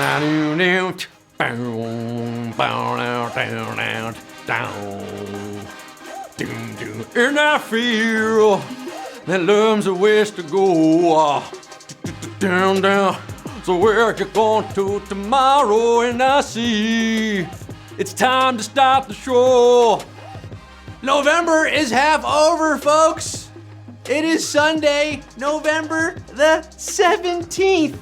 And I feel that love's a ways to go. Down, down. So where you going to tomorrow? And I see it's time to stop the show. November is half over, folks. It is Sunday, November the 17th,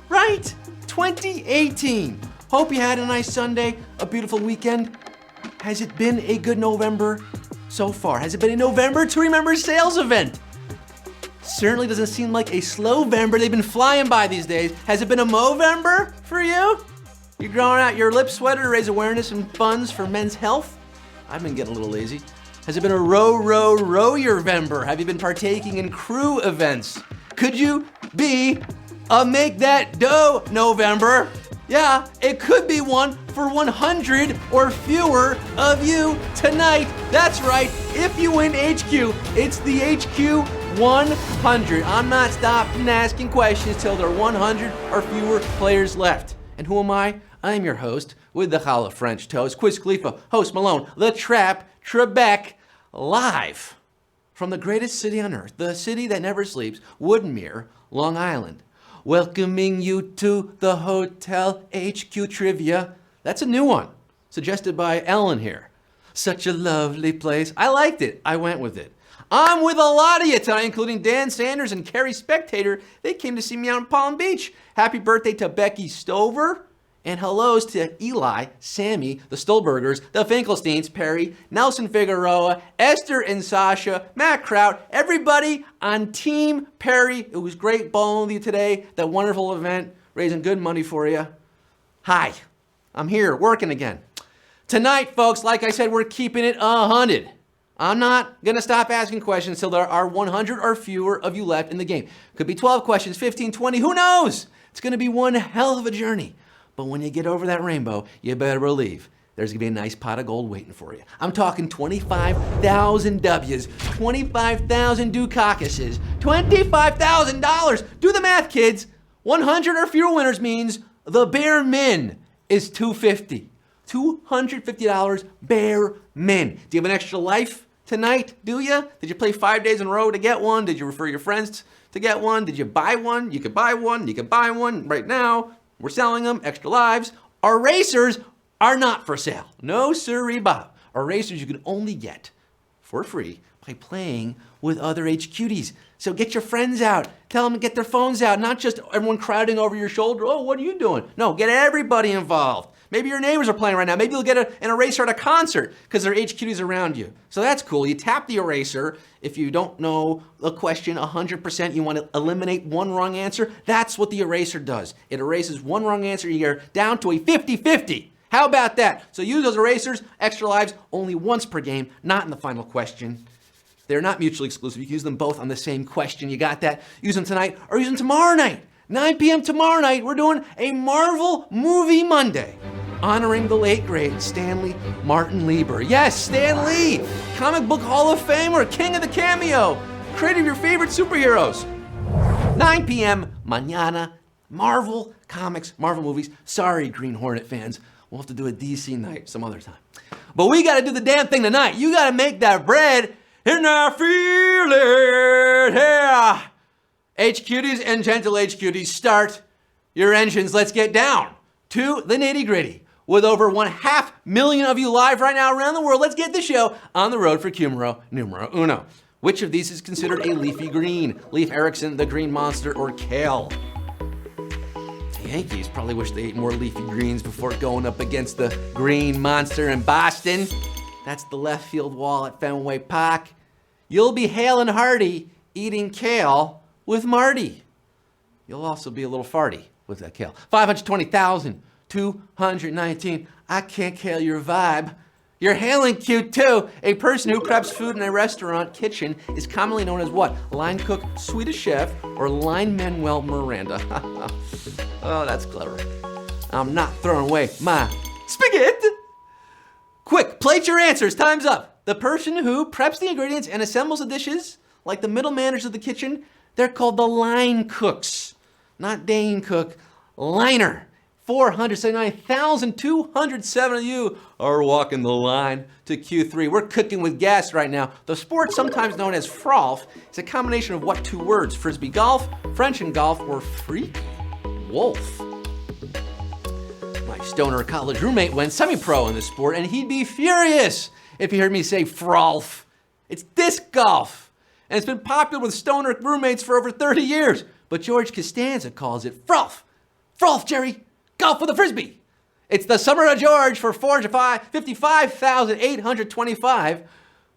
right? 2018. Hope you had a nice Sunday, a beautiful weekend. Has it been a good November so far? Has it been a November to Remember sales event? Certainly doesn't seem like a slow-vember. They've been flying by these days. Has it been a Movember for you? You growing out your lip sweater to raise awareness and funds for men's health? I've been getting a little lazy. Has it been a row-your-vember? Have you been partaking in crew events? Could you be a make that dough November? Yeah, it could be one for 100 or fewer of you tonight. That's right, if you win HQ, it's the HQ 100. I'm not stopping asking questions till there are 100 or fewer players left. And who am I? I'm your host with the challah French toast, Quiz Khalifa, host Malone, the Trap Trebek, live from the greatest city on earth, the city that never sleeps, Woodmere, Long Island. Welcoming you to the Hotel HQ Trivia. That's a new one, suggested by Ellen here. Such a lovely place. I liked it. I went with it. I'm with a lot of you tonight, including Dan Sanders and Carrie Spectator. They came to see me out in Palm Beach. Happy birthday to Becky Stover. And hellos to Eli, Sammy, the Stolbergers, the Finkelsteins, Perry, Nelson Figueroa, Esther and Sasha, Matt Kraut, everybody on Team Perry. It was great bowling with you today. That wonderful event, raising good money for you. Hi, I'm here working again. Tonight, folks, like I said, we're keeping it 100. I'm not going to stop asking questions till there are 100 or fewer of you left in the game. Could be 12 questions, 15, 20, who knows? It's going to be one hell of a journey. But when you get over that rainbow, you better believe there's going to be a nice pot of gold waiting for you. I'm talking 25,000 W's, 25,000 Dukakis, $25,000. Do the math, kids. 100 or fewer winners means the bare min is $250. $250 bare min. Do you have an extra life tonight? Do you? Did you play 5 days in a row to get one? Did you refer your friends to get one? Did you buy one? You could buy one. You could buy one right now. We're selling them, extra lives. Our racers are not for sale. No sirree Bob. Our racers you can only get for free by playing with other HQTs. So get your friends out. Tell them to get their phones out, not just everyone crowding over your shoulder. Oh, what are you doing? No, get everybody involved. Maybe your neighbors are playing right now. Maybe you'll get an eraser at a concert because there are HQTs around you. So that's cool. You tap the eraser. If you don't know a question 100%, you want to eliminate one wrong answer, that's what the eraser does. It erases one wrong answer. You're down to a 50-50. How about that? So use those erasers, extra lives, only once per game, not in the final question. They're not mutually exclusive. You can use them both on the same question. You got that? Use them tonight or use them tomorrow night. 9 p.m. tomorrow night, we're doing a Marvel Movie Monday, honoring the late, great Stanley Martin Lieber. Yes, Stan Lee, comic book Hall of Famer, king of the cameo, creator of your favorite superheroes. 9 p.m. mañana, Marvel Comics, Marvel movies. Sorry, Green Hornet fans. We'll have to do a DC night some other time. But we got to do the damn thing tonight. You got to make that bread, and I feel it, yeah. HQTs and gentle HQTs, start your engines. Let's get down to the nitty gritty. With over 500,000 of you live right now around the world, let's get the show on the road for Cumero numero uno. Which of these is considered a leafy green? Leif Erikson, the green monster, or kale? The Yankees probably wish they ate more leafy greens before going up against the green monster in Boston. That's the left field wall at Fenway Park. You'll be hale and hearty eating kale with Marty. You'll also be a little farty with that kale. 520,219. I can't kale your vibe. You're hailing cute too. A person who preps food in a restaurant kitchen is commonly known as what? Line cook, Swedish chef, or line Manuel Miranda. Oh, that's clever. I'm not throwing away my spaghetti. Quick, plate your answers. Time's up. The person who preps the ingredients and assembles the dishes, like the middle managers of the kitchen, they're called the line cooks. Not Dane Cook, liner. 479,207 of you are walking the line to Q3. We're cooking with gas right now. The sport, sometimes known as frolf, is a combination of what two words? Frisbee golf, French and golf, or freaky wolf. My stoner college roommate went semi-pro in the sport, and he'd be furious if he heard me say frolf. It's disc golf, and it's been popular with stoner roommates for over 30 years. But George Costanza calls it frolf. Frolf, Jerry. Golf with a Frisbee. It's the Summer of George for 55,825.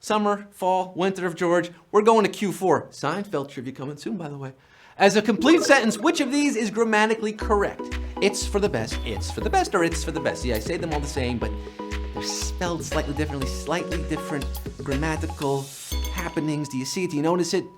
Summer, fall, winter of George. We're going to Q4. Seinfeld trivia coming soon, by the way. As a complete sentence, which of these is grammatically correct? It's for the best, it's for the best, or it's for the best. See, I say them all the same, but they're spelled slightly differently, slightly different grammatical happenings. Do you see it? Do you notice it? You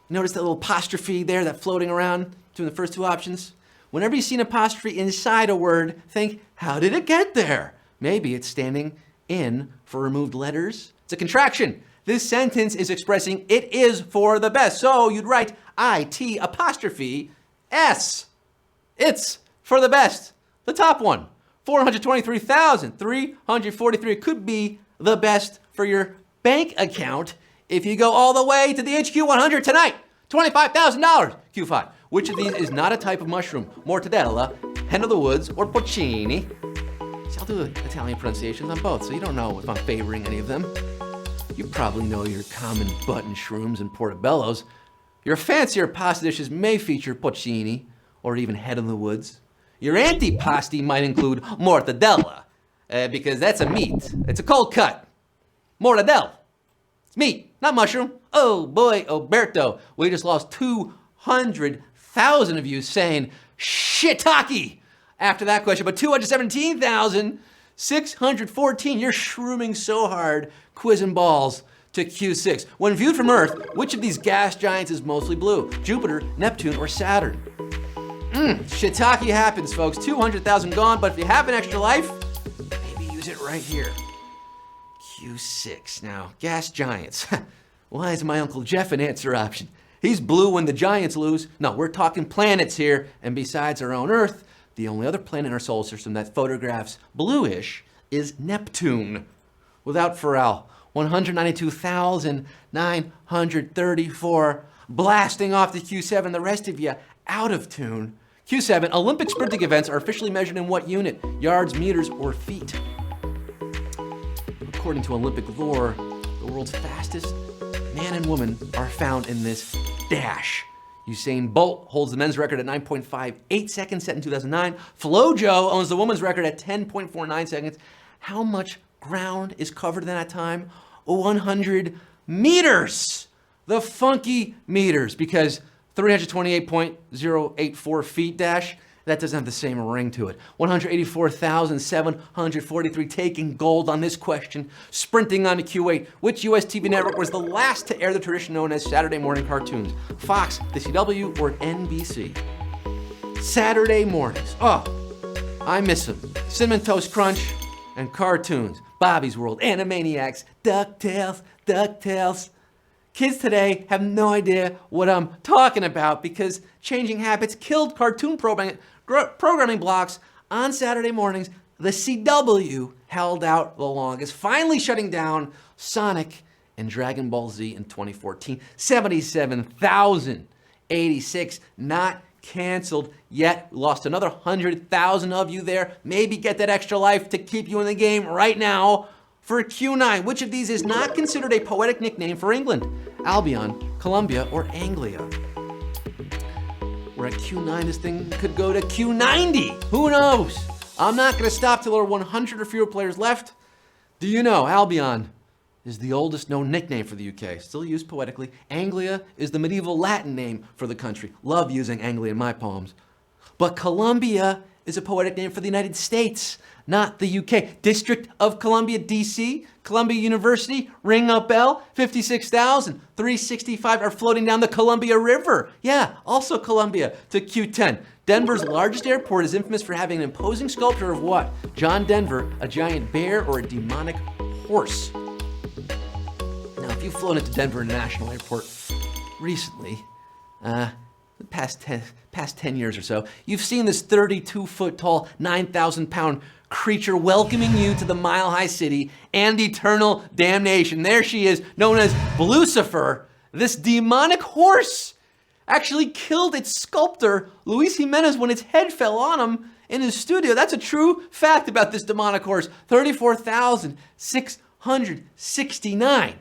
notice that little apostrophe there, that floating around between the first two options? Whenever you see an apostrophe inside a word, think, how did it get there? Maybe it's standing in for removed letters. It's a contraction. This sentence is expressing it is for the best. So you'd write IT apostrophe S. It's for the best. The top one, 423,343 could be the best for your bank account if you go all the way to the HQ100 tonight. $25,000, Q5. Which of these is not a type of mushroom? Mortadella, hen of the woods, or porcini? See, I'll do Italian pronunciations on both, so you don't know if I'm favoring any of them. You probably know your common button shrooms and portobellos. Your fancier pasta dishes may feature porcini, or even head of the woods. Your antipasti might include mortadella, because that's a meat. It's a cold cut. Mortadella. It's meat, not mushroom. Oh boy, Alberto, we just lost 200,000 of you saying shiitake after that question, but 217,614, you're shrooming so hard, quizzing balls to Q6. When viewed from Earth, which of these gas giants is mostly blue? Jupiter, Neptune, or Saturn? Shiitake happens, folks. 200,000 gone, but if you have an extra life, maybe use it right here. Q6. Now, gas giants. Why is my Uncle Jeff an answer option? He's blue when the giants lose. No, we're talking planets here, and besides our own Earth, the only other planet in our solar system that photographs bluish is Neptune. Without Pharrell, 192,934 blasting off the Q7, the rest of you out of tune. Q7, Olympic sprinting events are officially measured in what unit? Yards, meters, or feet? According to Olympic lore, the world's fastest man and woman are found in this dash. Usain Bolt holds the men's record at 9.58 seconds, set in 2009. FloJo owns the women's record at 10.49 seconds. How much ground is covered in that time? 100 meters. The funky meters, because 328.084 feet dash, that doesn't have the same ring to it. 184,743 taking gold on this question. Sprinting on to Q8. Which US TV network was the last to air the tradition known as Saturday morning cartoons? Fox, the CW, or NBC? Saturday mornings. Oh, I miss them. Cinnamon Toast Crunch and cartoons. Bobby's World, Animaniacs, DuckTales. Kids today have no idea what I'm talking about because changing habits killed cartoon programming blocks on Saturday mornings. The CW held out the longest, finally shutting down Sonic and Dragon Ball Z in 2014. 77,086 not canceled yet. We lost another 100,000 of you there. Maybe get that extra life to keep you in the game right now. For Q9, which of these is not considered a poetic nickname for England? Albion, Columbia, or Anglia? We're at Q9, this thing could go to Q90. Who knows? I'm not gonna stop till there are 100 or fewer players left. Do you know Albion is the oldest known nickname for the UK, still used poetically. Anglia is the medieval Latin name for the country. Love using Anglia in my poems. But Columbia is a poetic name for the United States, not the UK. District of Columbia, DC, Columbia University, ring a bell, 56,365 are floating down the Columbia River. Yeah, also Columbia to Q10. Denver's largest airport is infamous for having an imposing sculpture of what? John Denver, a giant bear or a demonic horse? Now, if you've flown into Denver International Airport recently, the past 10 years or so, you've seen this 32-foot tall, 9,000-pound creature welcoming you to the mile-high city and eternal damnation. There she is, known as Lucifer. This demonic horse actually killed its sculptor, Luis Jimenez, when its head fell on him in his studio. That's a true fact about this demonic horse. 34,669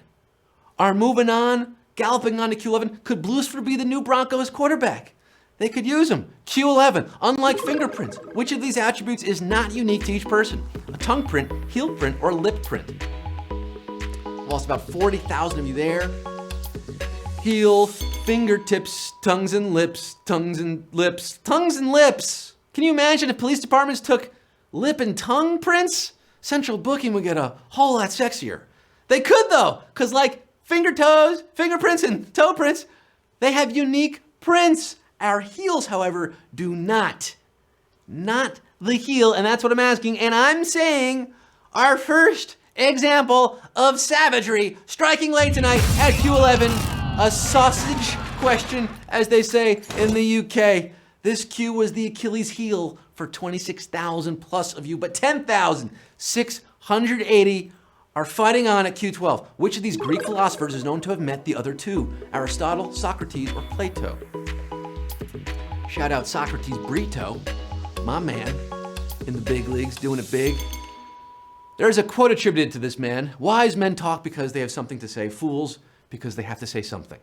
are moving on, galloping on to Q11. Could Lucifer be the new Broncos quarterback? They could use him. Q11, unlike fingerprints, which of these attributes is not unique to each person? A tongue print, heel print, or lip print? Lost about 40,000 of you there. Heel, fingertips, tongues and lips, tongues and lips, tongues and lips. Can you imagine if police departments took lip and tongue prints? Central booking would get a whole lot sexier. They could though, because like fingerprints and toe prints, they have unique prints. Our heels, however, do not. Not the heel, and that's what I'm asking. And I'm saying our first example of savagery striking late tonight at Q11, a sausage question, as they say in the UK. This Q was the Achilles heel for 26,000 plus of you, but 10,680 are fighting on at Q12. Which of these Greek philosophers is known to have met the other two? Aristotle, Socrates, or Plato? Shout out Socrates Brito, my man, in the big leagues, doing it big. There's a quote attributed to this man. Wise men talk because they have something to say. Fools because they have to say something.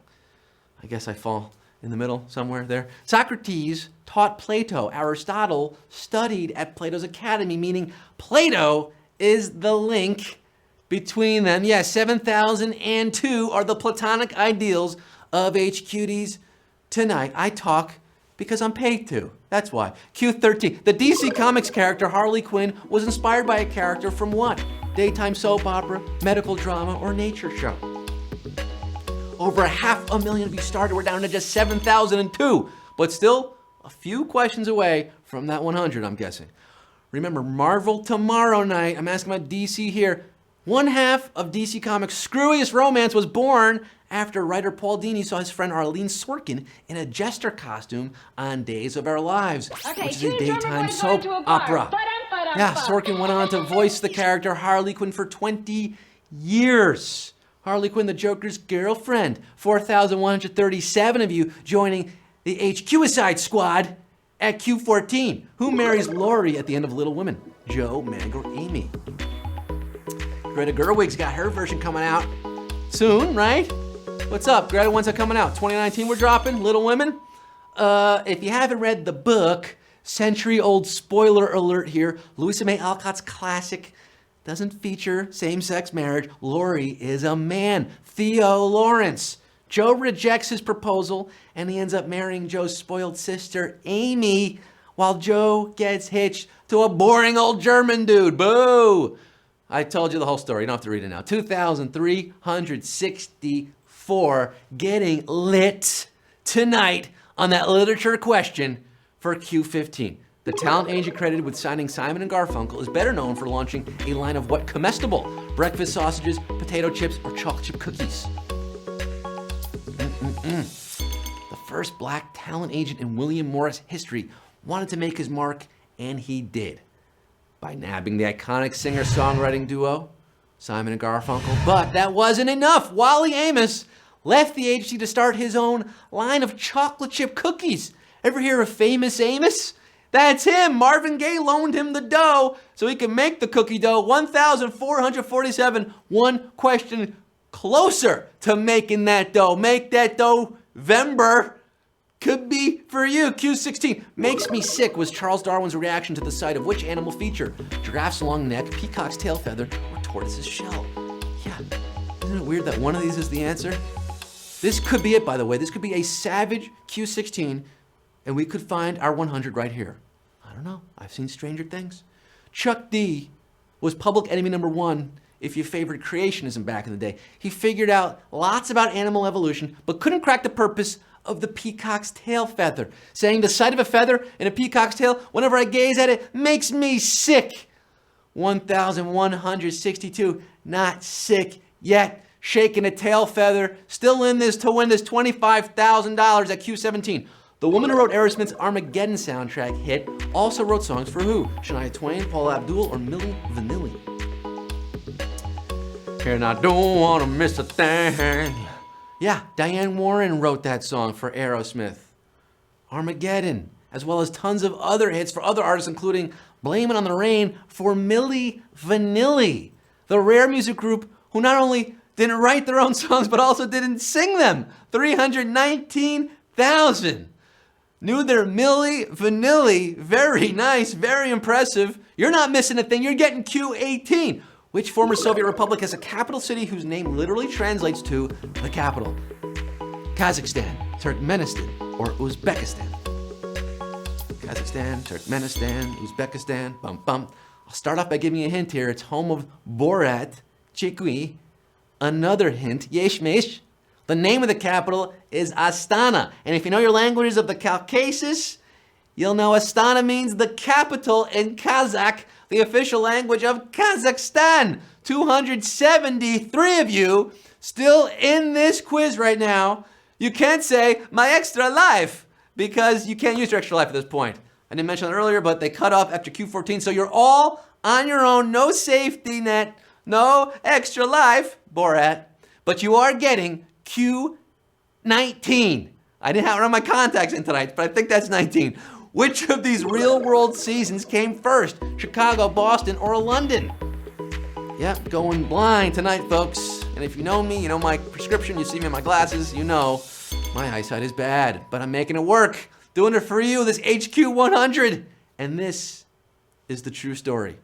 I guess I fall in the middle somewhere there. Socrates taught Plato. Aristotle studied at Plato's academy, meaning Plato is the link between them. Yes, 7,002 are the platonic ideals of HQTs tonight. I talk because I'm paid to. That's why. Q13. The DC Comics character Harley Quinn was inspired by a character from what? Daytime soap opera, medical drama, or nature show? Over 500,000 of you started. We're down to just 7,002. But still, a few questions away from that 100, I'm guessing. Remember, Marvel tomorrow night. I'm asking about DC here. One half of DC Comics' screwiest romance was born after writer Paul Dini saw his friend Arlene Sorkin in a jester costume on Days of Our Lives, which is a daytime soap opera. Yeah, Sorkin went on to voice the character Harley Quinn for 20 years. Harley Quinn, the Joker's girlfriend. 4,137 of you joining the HQicide squad at Q14. Who marries Laurie at the end of Little Women? Joe, Meg, or Amy? Greta Gerwig's got her version coming out soon, right? What's up, Greta? When's it coming out? 2019 we're dropping, Little Women? If you haven't read the book, century-old spoiler alert here, Louisa May Alcott's classic doesn't feature same-sex marriage. Laurie is a man, Theo Lawrence. Joe rejects his proposal, and he ends up marrying Joe's spoiled sister, Amy, while Joe gets hitched to a boring old German dude. Boo! I told you the whole story. You don't have to read it now. 2,364 getting lit tonight on that literature question for Q15. The talent agent credited with signing Simon & Garfunkel is better known for launching a line of what comestible? Breakfast sausages, potato chips, or chocolate chip cookies? The first black talent agent in William Morris history wanted to make his mark, and he did, by nabbing the iconic singer-songwriting duo, Simon & Garfunkel. But that wasn't enough. Wally Amos left the agency to start his own line of chocolate chip cookies. Ever hear of Famous Amos? That's him. Marvin Gaye loaned him the dough so he could make the cookie dough. 1,447, one question closer to making that dough. Make that dough, Vember. Could be for you. Q16. Makes me sick was Charles Darwin's reaction to the sight of which animal feature? Giraffe's long neck, peacock's tail feather, or tortoise's shell? Yeah, isn't it weird that one of these is the answer? This could be it, by the way. This could be a savage Q16, and we could find our 100 right here. I don't know. I've seen stranger things. Chuck D was public enemy number one if you favored creationism back in the day. He figured out lots about animal evolution, but couldn't crack the purpose of the peacock's tail feather, saying the sight of a feather in a peacock's tail, whenever I gaze at it, makes me sick. 1,162, not sick yet. Shaking a tail feather, still in this to win this $25,000 at Q17. The woman who wrote Aerosmith's Armageddon soundtrack hit also wrote songs for who? Shania Twain, Paula Abdul, or Milli Vanilli? And I don't want to miss a thing. Yeah, Diane Warren wrote that song for Aerosmith. Armageddon, as well as tons of other hits for other artists, including Blame It on the Rain for Milli Vanilli, the rare music group who not only didn't write their own songs, but also didn't sing them. 319,000 knew their Milli Vanilli. Very nice, very impressive. You're not missing a thing. You're getting Q18. Which former Soviet republic has a capital city whose name literally translates to the capital? Kazakhstan, Turkmenistan, or Uzbekistan? Kazakhstan, Turkmenistan, Uzbekistan, bum bum. I'll start off by giving you a hint here. It's home of Borat, Chikwi. Another hint, Yeshmesh. The name of the capital is Astana. And if you know your languages of the Caucasus, you'll know Astana means the capital in Kazakh, the official language of Kazakhstan. 273 of you still in this quiz right now. You can't say, my extra life, because you can't use your extra life at this point. I didn't mention it earlier, but they cut off after Q14, so you're all on your own, no safety net, no extra life, Borat. But you are getting Q19. I didn't have it on my contacts in tonight, but I think that's 19. Which of these real-world seasons came first? Chicago, Boston, or London? Yep, going blind tonight, folks. And if you know me, you know my prescription, you see me in my glasses, you know my eyesight is bad. But I'm making it work. Doing it for you, this HQ 100. And this is the true story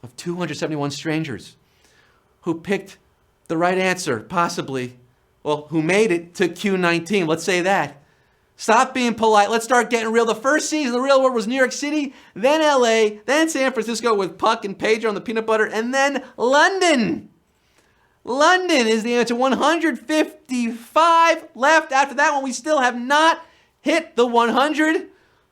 of 271 strangers who picked the right answer, possibly. Well, who made it to Q19, let's say that. Stop being polite. Let's start getting real. The first season of The Real World was New York City, then LA, then San Francisco with Puck and Pedro and the peanut butter, and then London. London is the answer. 155 left. After that one, we still have not hit the 100. A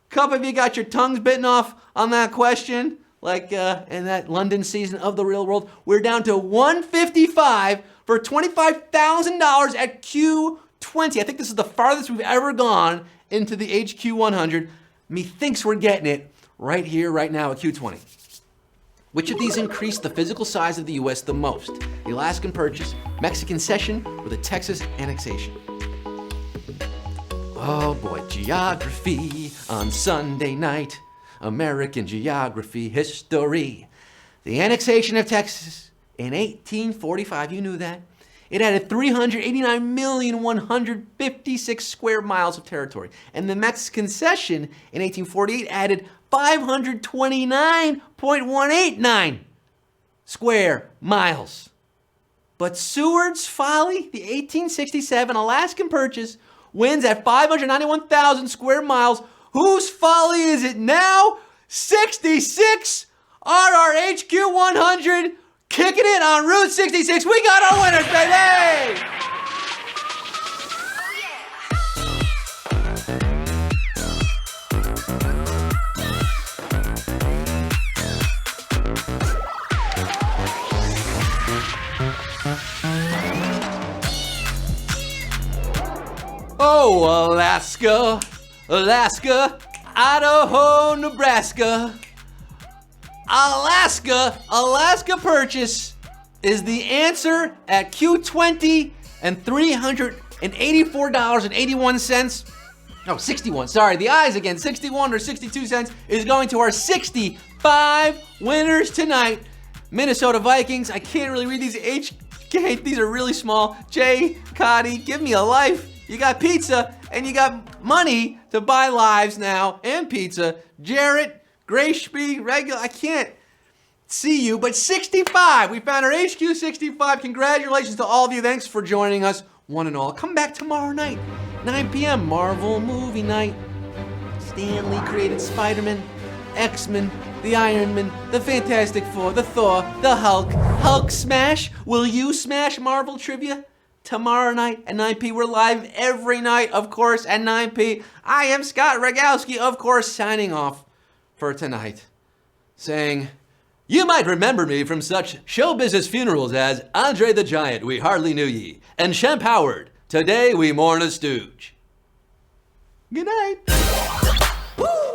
couple of you got your tongues bitten off on that question, like in that London season of The Real World. We're down to 155 for $25,000 at Q20. I think this is the farthest we've ever gone into the HQ 100. Methinks we're getting it right here, right now at Q20. Which of these increased the physical size of the U.S. the most? The Alaskan Purchase, Mexican Cession, or the Texas Annexation? Oh boy, geography on Sunday night. American geography history. The annexation of Texas in 1845, you knew that. It added 389,156 square miles of territory. And the Mexican Cession in 1848 added 529.189 square miles. But Seward's Folly, the 1867 Alaskan Purchase, wins at 591,000 square miles. Whose folly is it now? 66 RRHQ 100. Kicking it on Route 66. We got our winners, baby! Oh, Alaska, Alaska, Idaho, Nebraska. Alaska Purchase is the answer at Q20 and $384.81. No, 61, sorry, the eyes again, 61 or 62 cents is going to our 65 winners tonight. Minnesota Vikings, I can't really read these HK, these are really small. Jay, Cotty, give me a life. You got pizza and you got money to buy lives now and pizza. Jarrett, Grayshby, regular, I can't see you, but 65. We found our HQ 65. Congratulations to all of you. Thanks for joining us, one and all. Come back tomorrow night, 9 p.m., Marvel Movie Night. Stan Lee created Spider-Man, X-Men, the Iron Man, the Fantastic Four, the Thor, the Hulk. Hulk smash. Will you smash Marvel trivia? Tomorrow night at 9 p. We're live every night, of course, at 9 p. I am Scott Rogowsky, of course, signing off for tonight, saying, you might remember me from such show business funerals as Andre the Giant, We Hardly Knew Ye, and Shemp Howard, Today We Mourn a Stooge. Good night. Woo!